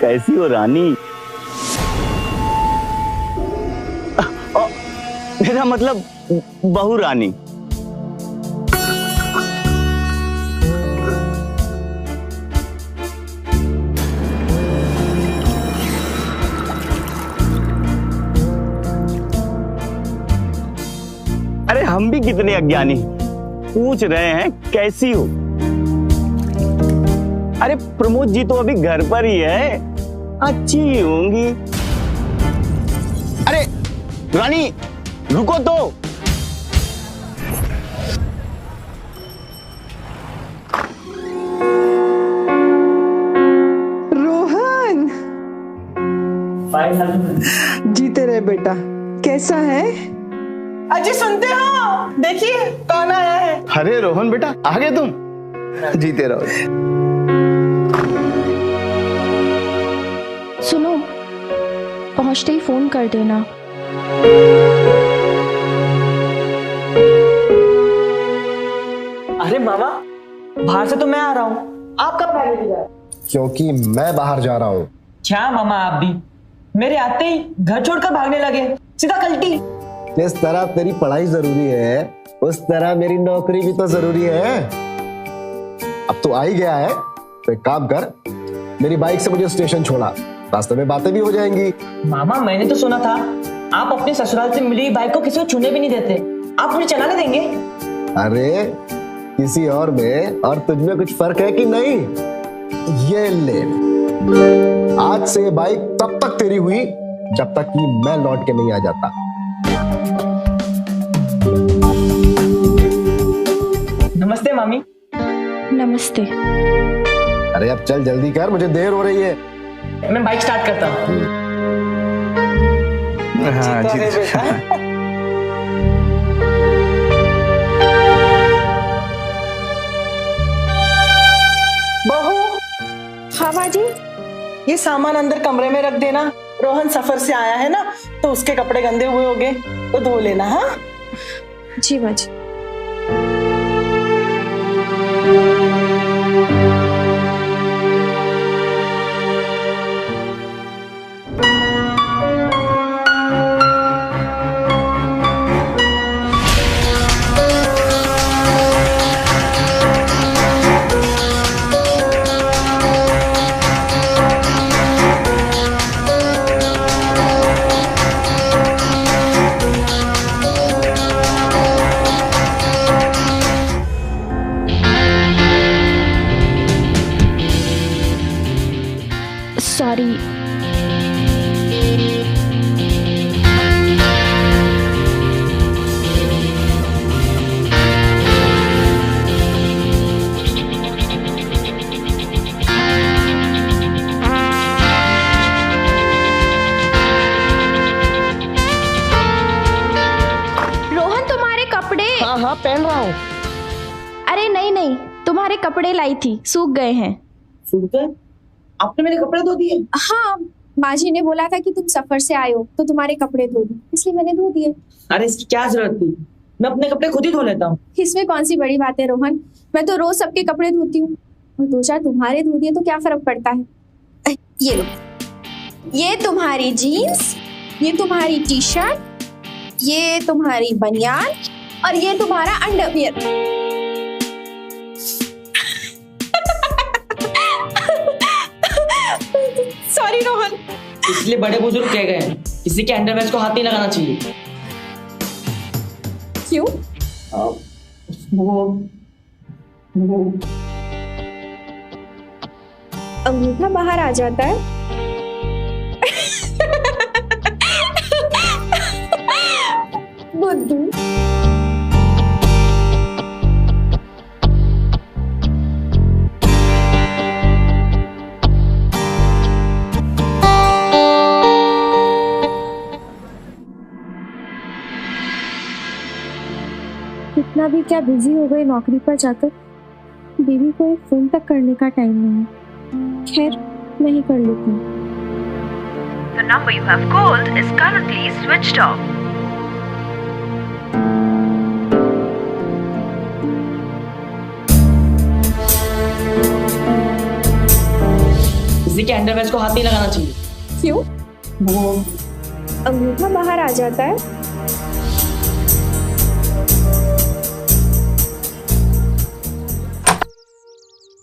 कैसी हो रानी? मेरा मतलब बहू रानी। अरे हम भी कितने अज्ञानी, पूछ रहे हैं कैसी हो। अरे प्रमोद जी तो अभी घर पर ही है, अच्छी ही होंगी। अरे रानी रुको तो। रोहन, जीते रहे बेटा। कैसा है? अजी सुनते हो? देखिए कौन आया है। अरे रोहन बेटा आ गए तुम, जीते रहो। सुनो, पहुंचते ही फोन कर देना। अरे मामा, बाहर से तो मैं आ रहा हूँ, आप कब पहले जा? क्योंकि मैं बाहर जा रहा हूँ। क्या मामा आप भी मेरे आते ही घर छोड़कर भागने लगे, सीधा कल्टी। जिस तरह तेरी पढ़ाई जरूरी है उस तरह मेरी नौकरी भी तो जरूरी है। अब तो आ ही गया है तो एक काम कर, मेरी बाइक से मुझे स्टेशन छोड़ा, रास्ते में बातें भी हो जाएंगी। मामा मैंने तो सुना था आप अपने ससुराल से मिली बाइक को किसी को छूने भी नहीं देते, आप मुझे चलाने देंगे? अरे किसी और में और तुझ में कुछ फर्क है कि नहीं? ये ले, आज से ये बाइक तब तक तेरी हुई जब तक कि मैं लौट के नहीं आ जाता। नमस्ते मामी। नमस्ते। अरे अब चल जल्दी कर, मुझे देर हो रही है। मैं बाइक स्टार्ट करता हूँ। हाँ जी। बहू, हाँ बाजी। ये सामान अंदर कमरे में रख देना। रोहन सफर से आया है ना, तो उसके कपड़े गंदे हुए होंगे तो धो लेना। हाँ जी बाजी। सॉरी। रोहन तुम्हारे कपड़े। हाँ हाँ पहन रहा हूँ। अरे नहीं नहीं, तुम्हारे कपड़े लाई थी, सूख गए हैं। सूख गए? आपने मेरे कपड़े धो दिए? हाँ, माजी ने बोला था कि तुम सफर से आए हो तो तुम्हारे कपड़े धो दो, इसलिए मैंने धो दिए। अरे इसकी क्या जरूरत थी, मैं अपने कपड़े खुद ही धो लेता हूँ। इसमें कौन सी बड़ी बात है रोहन, मैं तो रोज सबके कपड़े धोती हूँ और दो चार तुम्हारे धो दिए तो क्या फर्क पड़ता है। ये लो, ये तुम्हारी जीन्स, ये तुम्हारी टी शर्ट, ये तुम्हारी बनियान और ये तुम्हारा अंडरवियर। सॉरी रोहन। इसलिए बड़े बुजुर्ग कह गए हैं किसी के अंडरवेयर को हाथ नहीं लगाना चाहिए। क्यों? वो अंगूठा बाहर आ जाता है। बुद्धू। इतना भी क्या बिजी हो गए नौकरी पर जाकर, बीवी को एक फोन तक करने का टाइम नहीं। खैर मैं ही कर लेती हूँ। The number you have called is currently switched off. किसी के अंडरवेयर को हाथ नहीं लगाना चाहिए। क्यों? वो अंगूठा बाहर आ जाता है।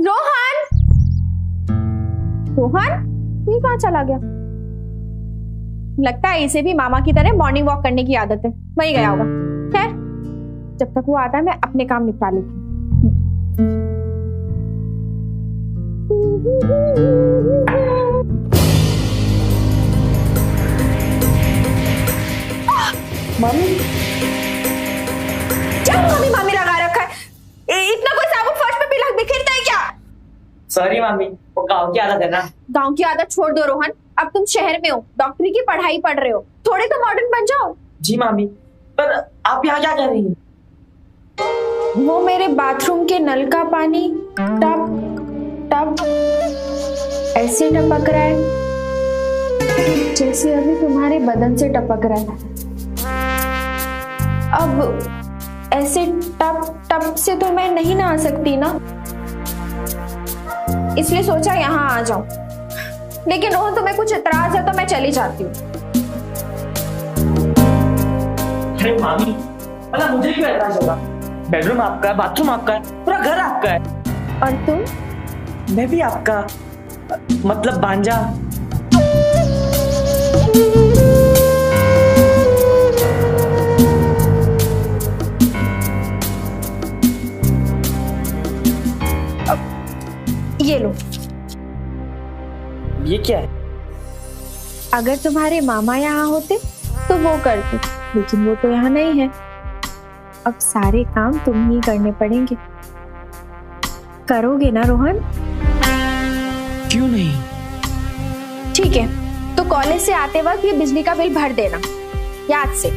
रोहन, रोहन, ये कहाँ चला गया? लगता है इसे भी मामा की तरह मॉर्निंग वॉक करने की आदत है, वहीं गया होगा। खैर, जब तक वो आता है मैं अपने काम निपटा लेती हूँ। मम्मी क्या मामी मामी लगा रखा है? इतना कोई साबुन फर्श पे भी बिखरता है क्या? सॉरी मामी, वो गाँव की आदत है ना। गांव की आदत छोड़ दो रोहन, अब तुम शहर में हो, डॉक्टरी की पढ़ाई पढ़ रहे हो, थोड़े तो मॉडर्न बन जाओ। जी मामी, पर आप यहाँ क्या कर रही हैं? वो मेरे बाथरूम के नल का पानी टप टप ऐसे टपक रहा है जैसे अभी तुम्हारे बदन से टपक रहा है। अब ऐसे टप टप से तो मैं नहीं नहा सकती ना, इसलिए सोचा यहाँ आ जाऊं। लेकिन रोहन तुम्हें कुछ इतराज है तो मैं चली जाती हूँ। अरे मामी, मतलब मुझे क्यों ऐतराज होगा? बेडरूम आपका है, बाथरूम आपका है, पूरा घर आपका है। और तुम? मैं भी आपका, मतलब भांजा। ये लो। ये क्या है? अगर तुम्हारे मामा यहाँ होते तो वो करते, लेकिन वो तो यहाँ नहीं है। अब सारे काम तुम ही करने पड़ेंगे। करोगे ना रोहन? क्यों नहीं? ठीक है, तो कॉलेज से आते वक्त ये बिजली का बिल भर देना, याद से।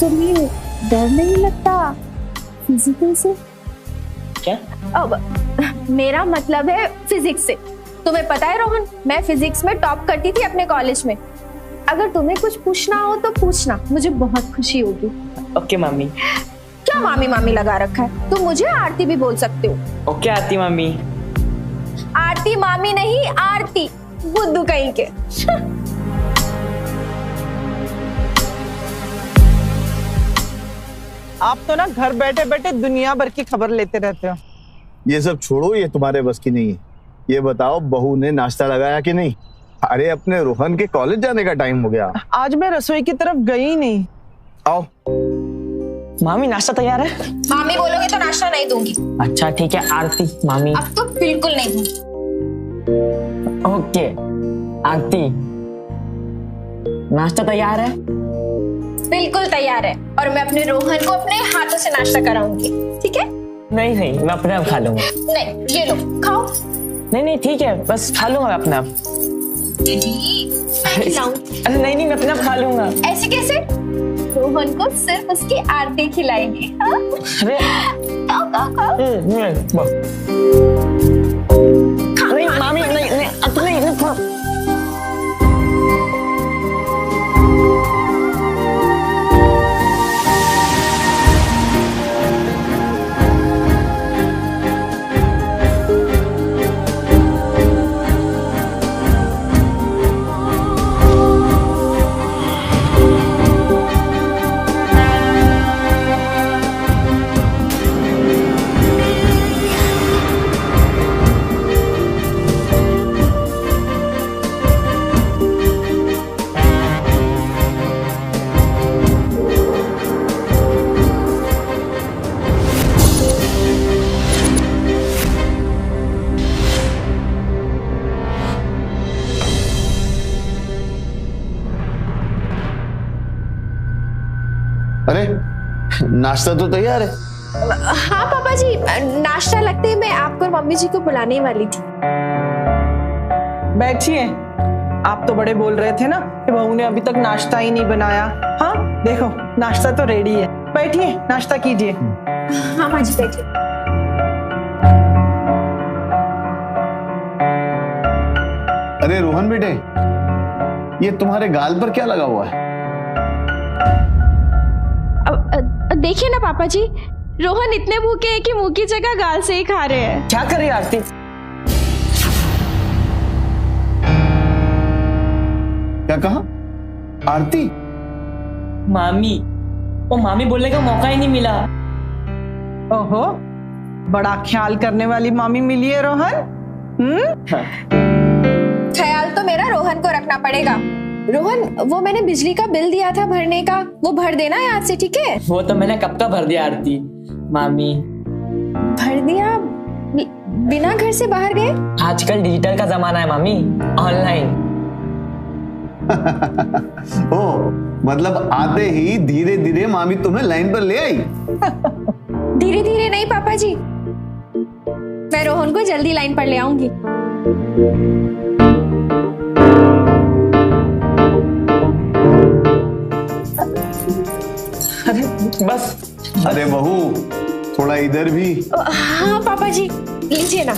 तुम्हें डर नहीं लगता फिजिकल से? क्या? अब मेरा मतलब है फिजिक्स से। तुम्हें पता है रोहन, मैं फिजिक्स में टॉप करती थी अपने कॉलेज में। अगर तुम्हें कुछ पूछना हो तो पूछना, मुझे बहुत खुशी होगी। ओके मामी। क्या मामी मामी लगा रखा है? तुम मुझे आरती भी बोल सकते हो। ओके आती मामी। आरती मामी नहीं, आरती, बुद्धू कहीं के। आप तो ना घर बैठे बैठे दुनिया भर की खबर लेते रहते हो। ये सब छोड़ो, ये तुम्हारे बस की नहीं है। ये बताओ, बहू ने नाश्ता लगाया कि नहीं? अरे अपने रोहन के कॉलेज जाने का टाइम हो गया। आज मैं रसोई की तरफ गई ही नहीं। आओ। मामी नाश्ता तैयार है? मामी बोलोगे तो नाश्ता नहीं दूंगी। अच्छा ठीक है आरती। मामी अब तो बिल्कुल नहीं दूंगी। ओके आरती, नाश्ता तैयार है? बिल्कुल तैयार है, और मैं अपने रोहन को अपने हाथों से नाश्ता कराऊंगी। ठीक है? नहीं नहीं, मैं अपने आप खा लूंगा। नहीं, ये लो खाओ। नहीं नहीं ठीक है, बस खा लूंगा मैं अपने आप। मैं खिलाऊंगी। अरे नहीं नहीं, मैं अपने आप खा लूंगा। ऐसे कैसे? रोहन को सिर्फ उसकी आरती खिलाएंगे। हाँ? अरे खाओ खाओ खाओ। नहीं मामी, नहीं नहीं अब नहीं, नहीं। अरे नाश्ता तो तैयार है। हाँ पापा जी, नाश्ता लगते ही मैं आपको और मम्मी जी को बुलाने वाली थी। बैठिए। आप तो बड़े बोल रहे थे ना कि बहू ने अभी तक नाश्ता ही नहीं बनाया। हाँ देखो, नाश्ता तो रेडी है। बैठिए, नाश्ता कीजिए। हाँ माँ जी बैठिए। अरे रोहन बेटे, ये तुम्हारे गाल पर क्या लगा हुआ है? देखिए ना पापा जी, रोहन इतने भूखे हैं कि मुंह की जगह गाल से ही खा रहे हैं। क्या करे आरती? क्या कहा? आरती? मामी, वो मामी बोलने का मौका ही नहीं मिला। ओहो, बड़ा ख्याल करने वाली मामी मिली है रोहन। ख्याल तो मेरा रोहन को रखना पड़ेगा। रोहन, वो मैंने बिजली का बिल दिया था भरने का, वो भर देना याद से, ठीक है? वो तो मैंने कब का भर दिया आरती। मामी, भर दिया बिना घर से बाहर गए? आजकल डिजिटल का जमाना है मामी, ऑनलाइन। ओ, मतलब आते ही धीरे धीरे मामी तुम्हें लाइन पर ले आई। धीरे धीरे नहीं पापा जी, मैं रोहन को जल्दी लाइन पर ले आऊंगी। अरे बस। अरे बहू, थोड़ा इधर भी। हाँ पापा जी, लीजिए ना।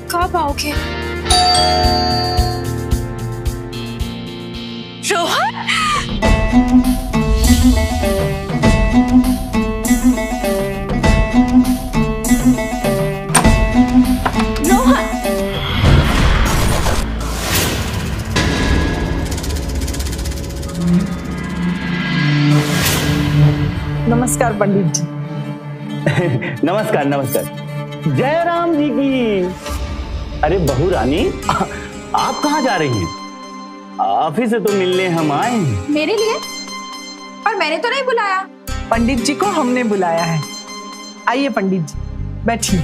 कब आओगे? रोहन, रोहन, नमस्कार पंडित जी। नमस्कार नमस्कार। जय राम जी की। अरे बहू रानी, आप कहाँ जा रही हैं? ऑफिस से तो मिलने हम आए हैं। मेरे लिए? और मैंने तो नहीं बुलाया। पंडित जी को हमने बुलाया है। आइए पंडित जी, बैठिए।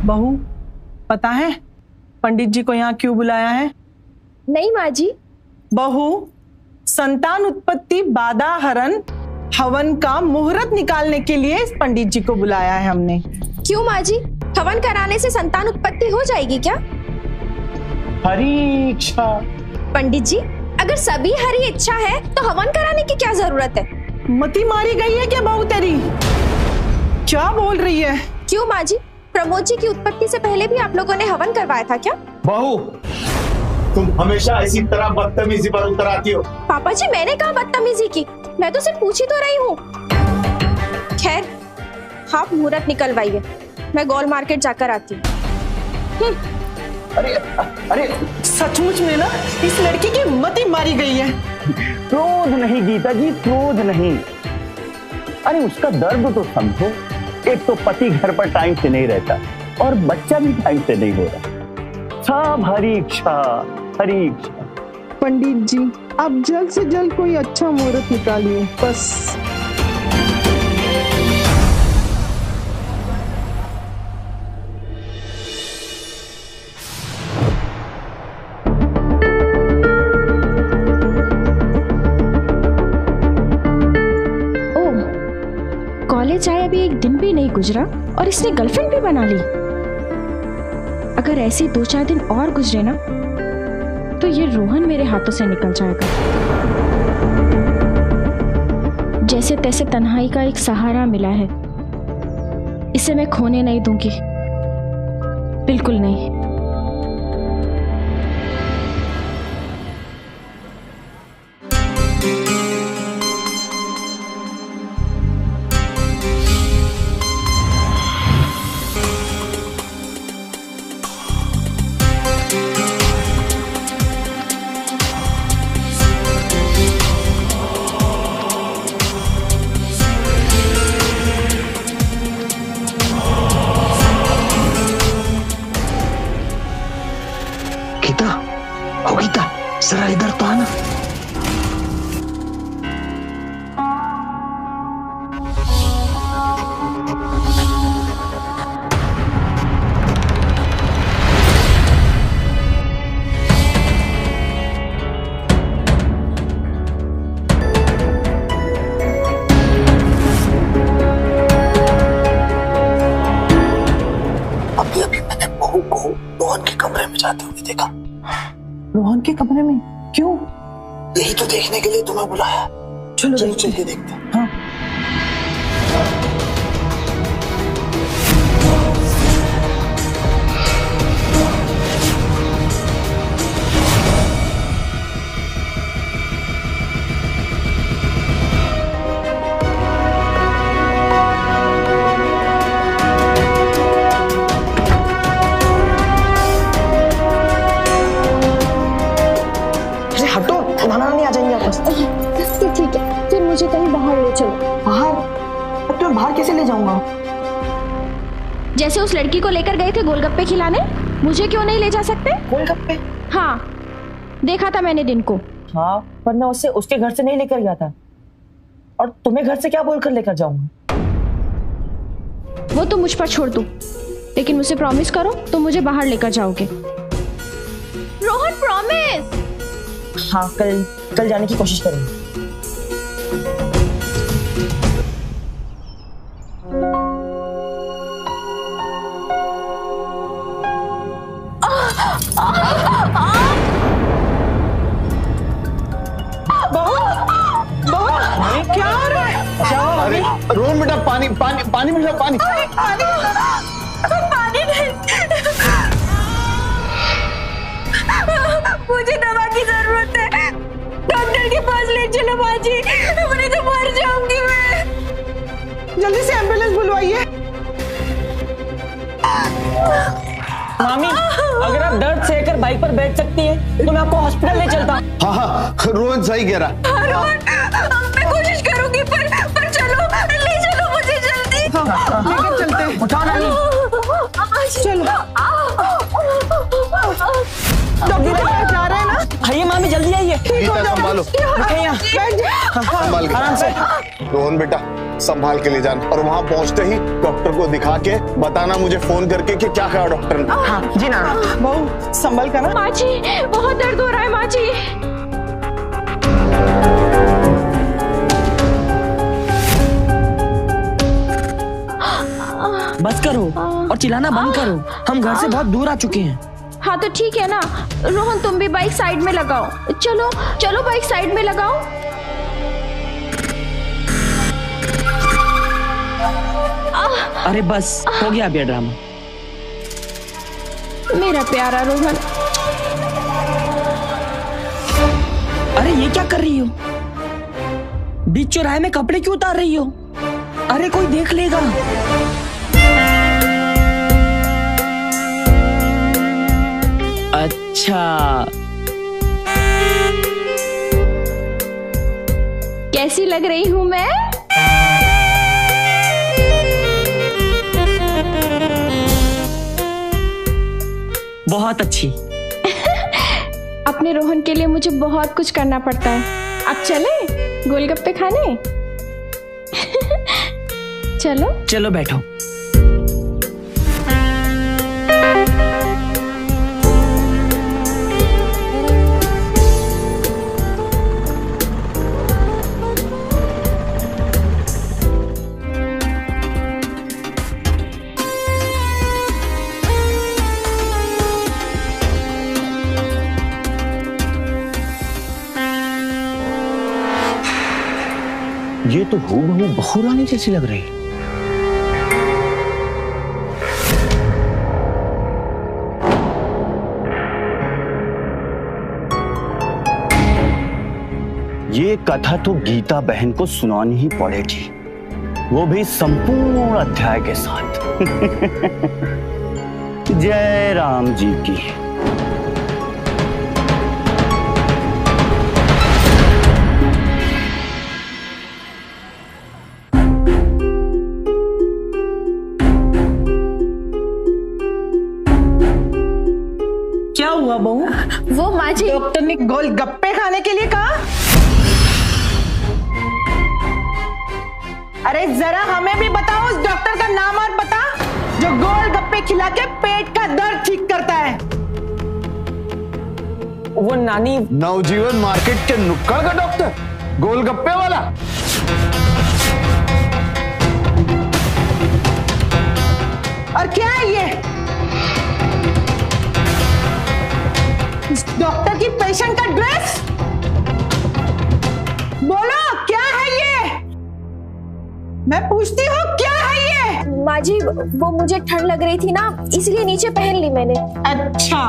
बहू, पता है पंडित जी को यहाँ क्यों बुलाया है? नहीं माँ जी। बहू, संतान उत्पत्ति बाधा हरण हवन का मुहूर्त निकालने के लिए इस पंडित जी को बुलाया है हमने। क्यों माँ जी? हवन कराने से संतान उत्पत्ति हो जाएगी क्या? हरी इच्छा। पंडित जी, अगर सभी हरी इच्छा है तो हवन कराने की क्या जरूरत है? मती मारी गई है क्या बहू तेरी? क्या बोल रही है? क्यों माँ जी? प्रमोद जी की उत्पत्ति से पहले भी आप लोगों ने हवन करवाया था क्या? बहू, तुम हमेशा इसी तरह बदतमीजी पर उतर आती हो। पापा जी, मैंने कहा बदतमीजी की? मैं तो सिर्फ पूछ ही तो रही हूँ। खैर, आप मुहूर्त निकलवाइए, मैं गोल मार्केट जाकर आती हूँ। अरे अरे, सचमुच में ना इस लड़की की मती मारी गई है। क्रोध नहीं गीता जी, क्रोध नहीं। अरे उसका दर्द तो समझो। एक तो पति घर पर टाइम से नहीं रहता और बच्चा भी टाइम से नहीं हो रहा। सब हरी इच्छा, हरी इच्छा। पंडित जी, आप जल्द से जल्द कोई अच्छा मुहूर्त निकालिए बस। कॉलेज आए अभी एक दिन भी नहीं गुजरा और इसने गर्लफ्रेंड भी बना ली। अगर ऐसे 2-4 दिन और गुजरे ना तो ये रोहन मेरे हाथों से निकल जाएगा। जैसे तैसे तन्हाई का एक सहारा मिला है, इसे मैं खोने नहीं दूंगी, बिल्कुल नहीं। गीता, ओ गीता, जरा इधर तो आना। कमरे में? क्यों? यही तो देखने के लिए तुम्हें बुलाया। चलो चलिए देखते हैं। हाँ। हटो, नाना नहीं आ जाएंगे आपस। तो ठीक है, फिर मुझे कहीं बाहर ले चलो। बाहर? तो बाहर कैसे ले जाऊंगा? जैसे उस लड़की को लेकर गए थे गोलगप्पे खिलाने, मुझे क्यों नहीं ले जा सकते? गोलगप्पे? हाँ, देखा था मैंने दिन को। हाँ, पर मैं उसे उसके घर से नहीं लेकर गया था। और तुम्हें घर से क्या बोलकर लेकर जाऊंगा? वो तो मुझ पर छोड़ दो, लेकिन मुझे प्रॉमिस करो तो मुझे बाहर लेकर जाओगे। रोहन, प्रॉमिस। हाँ, कल जाने की कोशिश करेंगे। क्या हो रहा है? अरे रोहन बेटा, पानी पानी पानी मिला, पानी। पानी नहीं, मुझे दवा की जरूरत है। डॉक्टर के पास ले चलो बाजी, मैं तो मर जाऊंगी मैं। जल्दी से एम्बुलेंस बुलवाइए। मामी, अगर आप दर्द सहकर बाइक पर बैठ सकती हैं, तो मैं आपको हॉस्पिटल ले चलता हूँ। हाँ हाँ, रोहन सही कह रहा। रोहन, मैं कोशिश करूंगी, पर चलो, ले चलो मुझे जल्दी। लेकर चलते हैं। उठाओ नानी। चलो। डॉक्टर जा रहे हैं ना? आइए मामी, जल्दी आइए। गीता संभालो। संभाल के। आराम से। रोहन बेटा, संभाल के ले जाना, और वहां पहुंचते ही डॉक्टर को दिखा के बताना मुझे फोन करके कि क्या कहा डॉक्टर ने। हाँ जी ना, बहू संभल कर ना। माँ जी, बहुत दर्द हो रहा है माँ जी। बस करो और चिल्लाना बंद करो, हम घर से बहुत दूर आ चुके हैं। हाँ तो ठीक है ना। रोहन, तुम भी बाइक साइड में लगाओ। चलो चलो, बाइक साइड में लगाओ। अरे बस, हो गया अब ये ड्रामा। मेरा प्यारा रोहन। अरे ये क्या कर रही हो? बीच चौराहे में कपड़े क्यों उतार रही हो? अरे कोई देख लेगा। अच्छा, कैसी लग रही हूँ मैं? बहुत अच्छी। अपने रोहन के लिए मुझे बहुत कुछ करना पड़ता है। अब चले गोलगप्पे खाने? चलो चलो बैठो। ये तो हूबहू बहू रानी जैसी लग रही है। ये कथा तो गीता बहन को सुनानी ही पड़ेगी, वो भी संपूर्ण अध्याय के साथ। जय राम जी की। क्या हुआ बहू? वो माँ जी, डॉक्टर ने गोलगप्पे खाने के लिए कहा? अरे जरा हमें भी बताओ उस डॉक्टर का नाम और पता, जो गोलगप्पे खिला के पेट का दर्द ठीक करता है। वो नानी। नवजीवन मार्केट के नुक्कड़ का डॉक्टर, गोलगप्पे वाला। और क्या है ये? इस डॉक्टर की पेशेंट का ड्रेस, बोलो क्या है ये? मैं पूछती हूँ क्या है ये? माँ जी वो मुझे ठंड लग रही थी ना, इसलिए नीचे पहन ली मैंने। अच्छा,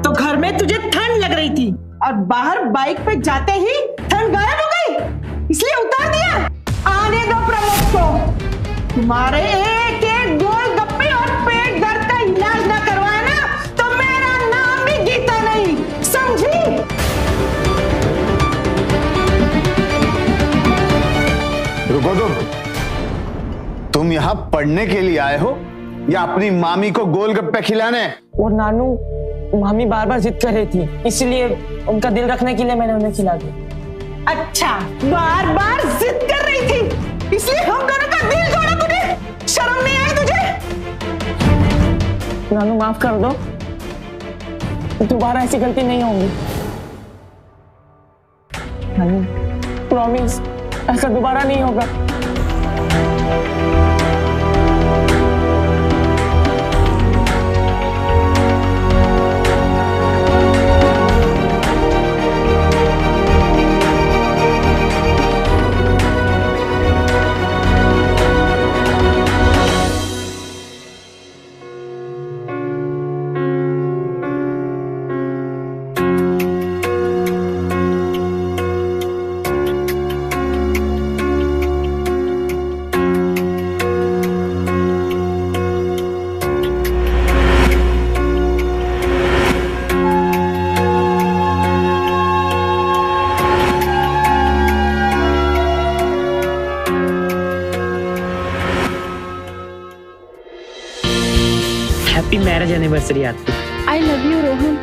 तो घर में तुझे ठंड लग रही थी और बाहर बाइक पे जाते ही ठंड गायब हो गई, इसलिए उतार दिया। आने दो प्रमोद को। तुम्हारे एक एक गोलगप्पे और पेट दर्द का इलाज ना करवाए ना तो मेरा नाम भी गीता नहीं, समझी? रुको तुम यहाँ पढ़ने के लिए आए हो या अपनी मामी को गोलगप्पे खिलाने? और नानू, मामी बार बार जिद कर रही थी, इसलिए उनका दिल रखने के लिए मैंने उन्हें खिला दिया। अच्छा, बार बार जिद कर रही थी, इसलिए हम दोनों का दिल तोड़ा तूने? शर्म नहीं आई तुझे? नानू माफ कर दो, दोबारा ऐसी गलती नहीं होगी। नानू प्रॉमिस, ऐसा दोबारा नहीं होगा। हैप्पी मैरिज एनिवर्सरी आपकी। I love you Rohan.